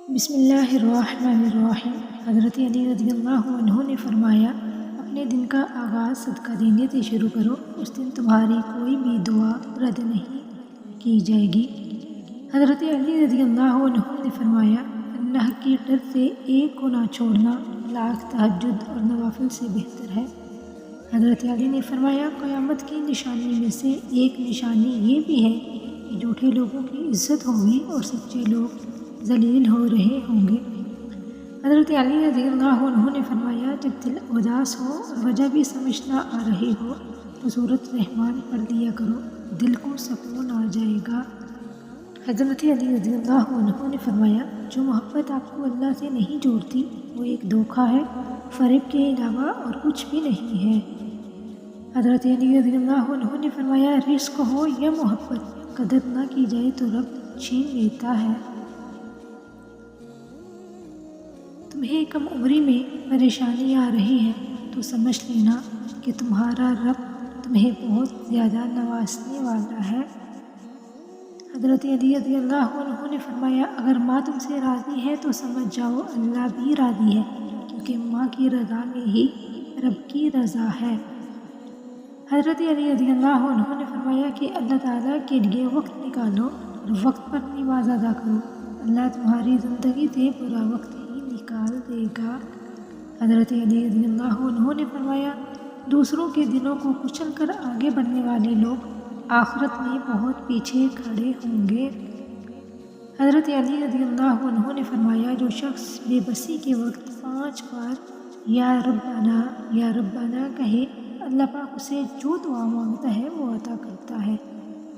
بسم اللہ الرحمن الرحیم۔ حضرت علی رضی اللہ عنہ نے فرمایا، اپنے دن کا آغاز صدقہ دینے سے شروع کرو، اس دن تمہاری کوئی بھی دعا رد نہیں کی جائے گی۔ حضرت علی رضی اللہ عنہ نے فرمایا، اللہ کے ڈر سے ایک گناہ چھوڑنا لاکھ تہجد اور نوافل سے بہتر ہے۔ حضرت علی نے فرمایا، قیامت کی نشانی میں سے ایک نشانی یہ بھی ہے کہ جھوٹے لوگوں کی عزت ہوگی اور سچے لوگ ذلیل ہو رہے ہوں گے۔ حضرت علی رضی اللہ عنہ نے فرمایا، جب دل اداس ہو اور وجہ بھی سمجھ نہ آ رہی ہو تو سورۃ رحمان پڑھ لیا کرو، دل کو سکون آ جائے گا۔ حضرت علی رضی اللہ عنہ نے فرمایا، جو محبت آپ کو اللہ سے نہیں جوڑتی وہ ایک دھوکہ ہے، فریب کے علاوہ اور کچھ بھی نہیں ہے۔ حضرت علی رضی اللہ عنہ نے فرمایا، رزق ہو یا محبت، قدر نہ کی جائے تو رب چھین لیتا ہے۔ تمہیں کم عمری میں پریشانی آ رہی ہے تو سمجھ لینا کہ تمہارا رب تمہیں بہت زیادہ نوازنے والا ہے۔ حضرت علی رضی اللہ عنہ نے فرمایا، اگر ماں تم سے راضی ہے تو سمجھ جاؤ اللہ بھی راضی ہے، کیونکہ ماں کی رضا میں ہی رب کی رضا ہے۔ حضرت علی رضی اللہ عنہ نے فرمایا کہ اللہ تعالیٰ کے لیے وقت نکالو اور وقت پر نماز ادا کرو، اللہ تمہاری زندگی سے برا وقت ہی نکال دے گا۔ حضرت علی رضی اللہ عنہ نے فرمایا، دوسروں کے دلوں کو کچل کر آگے بڑھنے والے لوگ آخرت میں بہت پیچھے کھڑے ہوں گے۔ حضرت علی رضی اللہ عنہ نے فرمایا، جو شخص بے بسی کے وقت 5 بار یا ربنا کہے، اللہ پاک اسے جو دعا مانگتا ہے وہ عطا کرتا ہے۔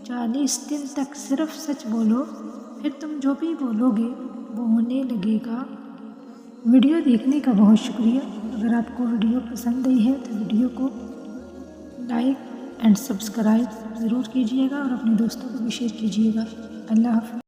40 دن تک صرف سچ بولو، پھر تم جو بھی بولو گے وہ ہونے لگے گا۔ ویڈیو دیکھنے کا بہت شکریہ۔ اگر آپ کو ویڈیو پسند آئی ہے تو ویڈیو کو لائک اینڈ سبسکرائب ضرور کیجیے گا اور اپنے دوستوں کو بھی شیئر کیجیے گا۔ اللہ حافظ۔